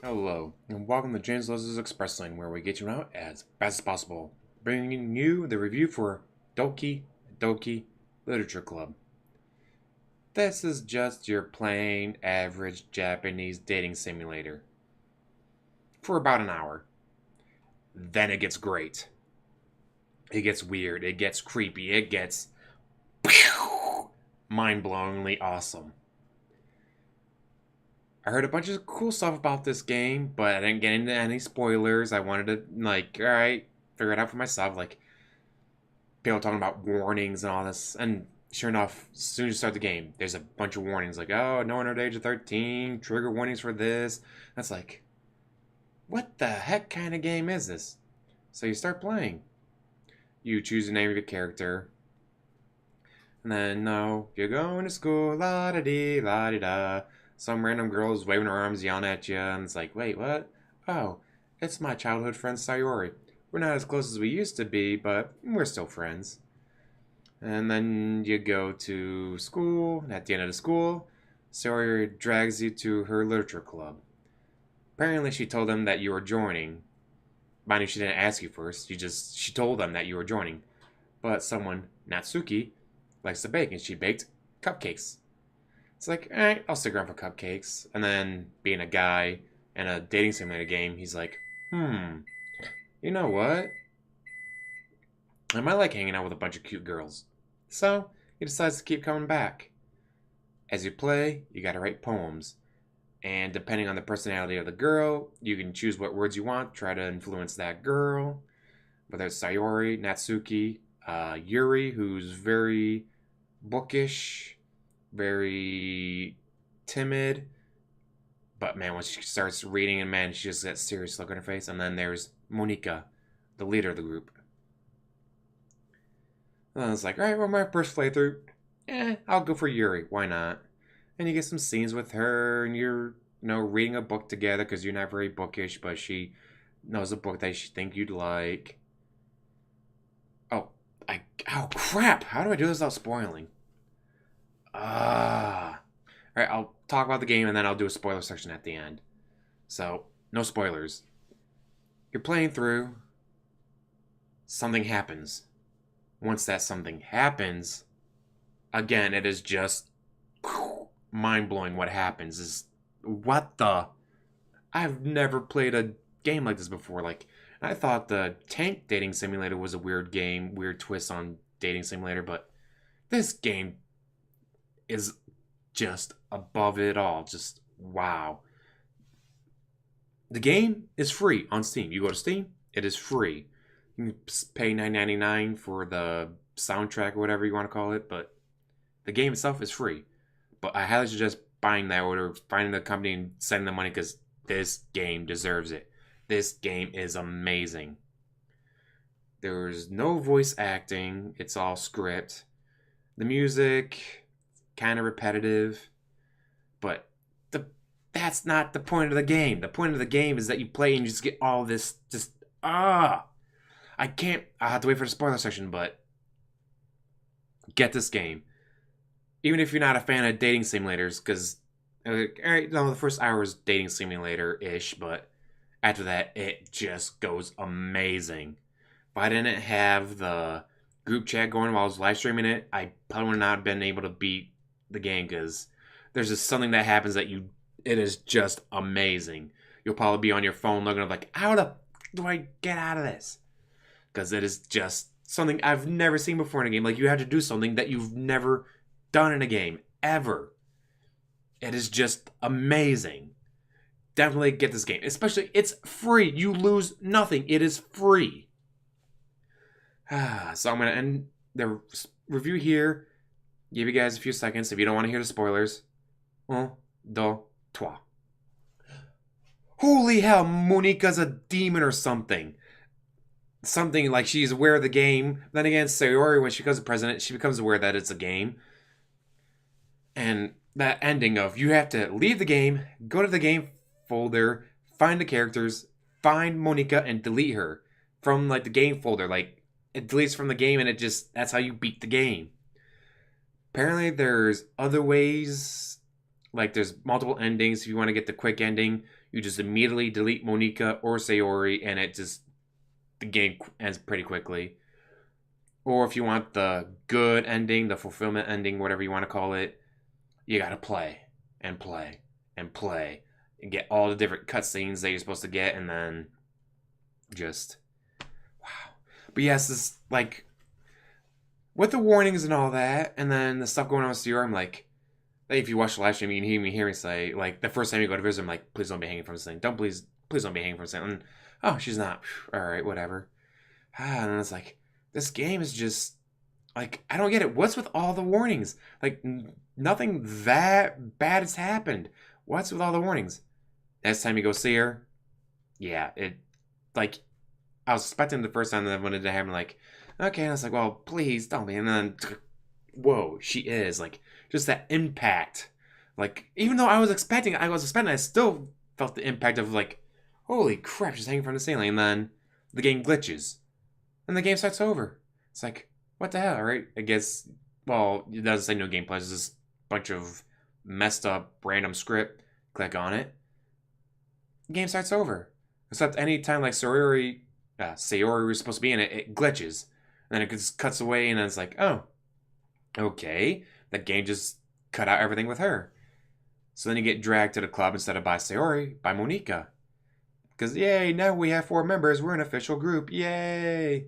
Hello, and welcome to James Loz's Express Lane, where we get you out as best as possible, bringing you the review for Doki Doki Literature Club. This is just your plain, average Japanese dating simulator. For about an hour. Then it gets great. It gets weird, it gets creepy, it gets mind-blowingly awesome. I heard a bunch of cool stuff about this game, but I didn't get into any spoilers. I wanted to, alright, figure it out for myself. Like, people talking about warnings and all this. And sure enough, as soon as you start the game, there's a bunch of warnings. Like, oh, no one under the age of 13, trigger warnings for this. That's like, what the heck kind of game is this? So you start playing. You choose the name of your character. And then, no, you're going to school, la-da-dee, la-di-da. Some random girl is waving her arms, yelling at you, and it's like, wait, what? Oh, it's my childhood friend Sayori. We're not as close as we used to be, but we're still friends. And then you go to school, and at the end of the school, Sayori drags you to her literature club. Apparently she told them that you were joining. Mind you, she didn't ask you first, she told them that you were joining. But someone, Natsuki, likes to bake, and she baked cupcakes. It's like, alright, I'll stick around for cupcakes. And then, being a guy in a dating simulator game, he's like, you know what? I might like hanging out with a bunch of cute girls. So, he decides to keep coming back. As you play, you gotta write poems. And depending on the personality of the girl, you can choose what words you want, try to influence that girl. Whether it's Sayori, Natsuki, Yuri, who's very bookish, very timid, but man, when she starts reading, and man, she just gets serious look on her face. And then there's Monika, the leader of the group. And I was like, alright, well, my first playthrough, I'll go for Yuri, why not? And you get some scenes with her, and you're, reading a book together, because you're not very bookish, but she knows a book that she think you'd like. Oh crap, how do I do this without spoiling? Alright, I'll talk about the game and then I'll do a spoiler section at the end. So, no spoilers. You're playing through. Something happens. Once that something happens, again, it is just mind-blowing what happens. What the? I've never played a game like this before. Like, I thought the Tank Dating Simulator was a weird game, weird twist on Dating Simulator, but this game is just above it all. Just wow. The game is free on Steam. You go to Steam, it is free. You can pay $9.99 for the soundtrack or whatever you want to call it, but the game itself is free. But I highly suggest buying that or finding the company and sending the money, because this game deserves it. This game is amazing. There's no voice acting. It's all script. The music, kind of repetitive, but that's not the point of the game. The point of the game is that you play and you just get all this, I'll have to wait for the spoiler section, but get this game. Even if you're not a fan of dating simulators, because, alright, no, the first hour is dating simulator-ish, but after that, it just goes amazing. If I didn't have the group chat going while I was live streaming it, I probably would not have been able to beat the game, because there's just something that happens that it is just amazing. You'll probably be on your phone looking up like, how the do I get out of this? Because it is just something I've never seen before in a game. Like, you have to do something that you've never done in a game, ever. It is just amazing. Definitely get this game. Especially, it's free. You lose nothing. It is free. So I'm going to end the review here. Give you guys a few seconds if you don't want to hear the spoilers. Un, deux, trois. Holy hell, Monika's a demon or something. Something like she's aware of the game. Then again, Sayori, when she becomes president, she becomes aware that it's a game. And that ending of, you have to leave the game, go to the game folder, find the characters, find Monika, and delete her from, like, the game folder. Like, it deletes from the game, and that's how you beat the game. Apparently, there's other ways. Like, there's multiple endings. If you want to get the quick ending, you just immediately delete Monica or Sayori, and the game ends pretty quickly. Or if you want the good ending, the fulfillment ending, whatever you want to call it, you gotta play and play and play and get all the different cutscenes that you're supposed to get, and then just wow. But yes, this like with the warnings and all that, and then the stuff going on with Sayori, I'm like, if you watch the live stream, you can hear me say, like, the first time you go to visit, I'm like, please don't be hanging from this thing. Please don't be hanging from this thing. And, oh, she's not. All right, whatever. And then it's like, this game is just, like, I don't get it. What's with all the warnings? Like, nothing that bad has happened. What's with all the warnings? Next time you go see her, yeah, like, I was expecting the first time that when it happened, like, okay, and I was like, well, please don't be. And then, whoa, she is, like, just that impact. Like, even though I was expecting, I still felt the impact of, like, holy crap, she's hanging from the ceiling. And then the game glitches. And the game starts over. It's like, what the hell, right? I guess, well, it doesn't say no gameplay. It's just a bunch of messed up random script. Click on it. The game starts over. Except any time, like, Sayori was supposed to be in it, it glitches. And then it just cuts away, and then it's like, oh, okay. The game just cut out everything with her. So then you get dragged to the club instead of by Sayori, by Monica. Because, yay, now we have 4 members. We're an official group. Yay.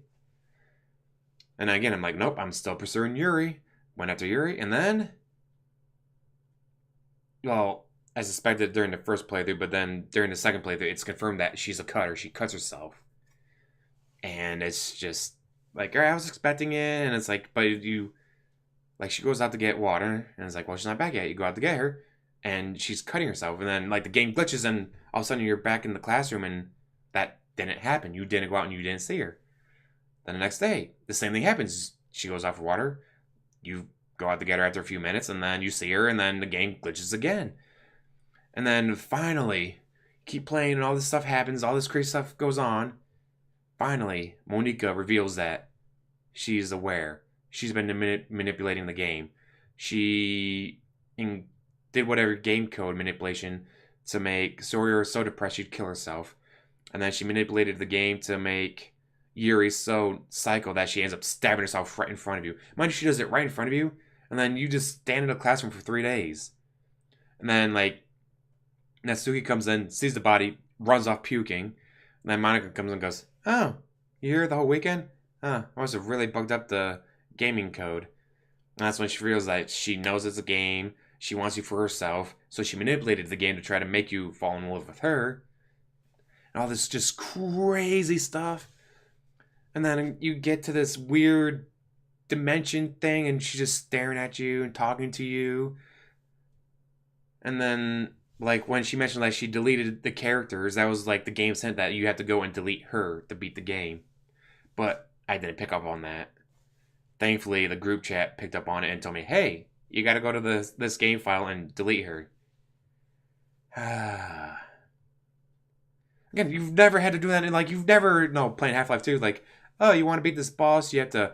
And again, I'm like, nope, I'm still pursuing Yuri. Went after Yuri, and then, well, I suspected during the first playthrough, but then during the second playthrough, it's confirmed that she's a cutter. She cuts herself. And it's just, like, I was expecting it, and it's like, but you... Like, she goes out to get water, and it's like, well, she's not back yet. You go out to get her, and she's cutting herself. And then, like, the game glitches, and all of a sudden you're back in the classroom, and that didn't happen. You didn't go out, and you didn't see her. Then the next day, the same thing happens. She goes out for water. You go out to get her after a few minutes, and then you see her, and then the game glitches again. And then, finally, keep playing, and all this stuff happens. All this crazy stuff goes on. Finally, Monica reveals that she's aware. She's been manipulating the game. She did whatever game code manipulation to make Sawyer so depressed she'd kill herself. And then she manipulated the game to make Yuri so psycho that she ends up stabbing herself right in front of you. Mind you, she does it right in front of you. And then you just stand in a classroom for 3 days. And then, like, Natsuki comes in, sees the body, runs off puking. And then Monica comes in and goes, oh, you here the whole weekend? Huh, I must have really bugged up the gaming code. And that's when she realizes that she knows it's a game. She wants you for herself. So she manipulated the game to try to make you fall in love with her. And all this just crazy stuff. And then you get to this weird dimension thing, and she's just staring at you and talking to you. And then, like, when she mentioned, like, she deleted the characters, that was, like, the game's hint that you have to go and delete her to beat the game. But I didn't pick up on that. Thankfully, the group chat picked up on it and told me, hey, you gotta go to this game file and delete her. Again, you've never had to do that. Like, you've never, playing Half-Life 2, like, oh, you want to beat this boss, you have to,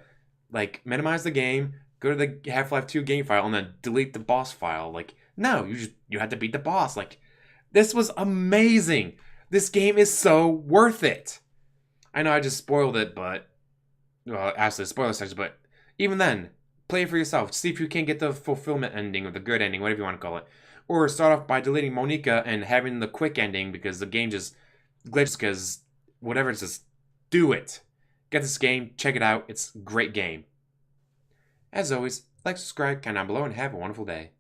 like, minimize the game, go to the Half-Life 2 game file, and then delete the boss file. Like, no, you had to beat the boss. Like, this was amazing. This game is so worth it. I know I just spoiled it, but, well, actually, spoiler section, but even then, play it for yourself. See if you can get the fulfillment ending or the good ending, whatever you want to call it. Or start off by deleting Monica and having the quick ending because the game just glitches because whatever, just do it. Get this game, check it out. It's a great game. As always, like, subscribe, comment down below, and have a wonderful day.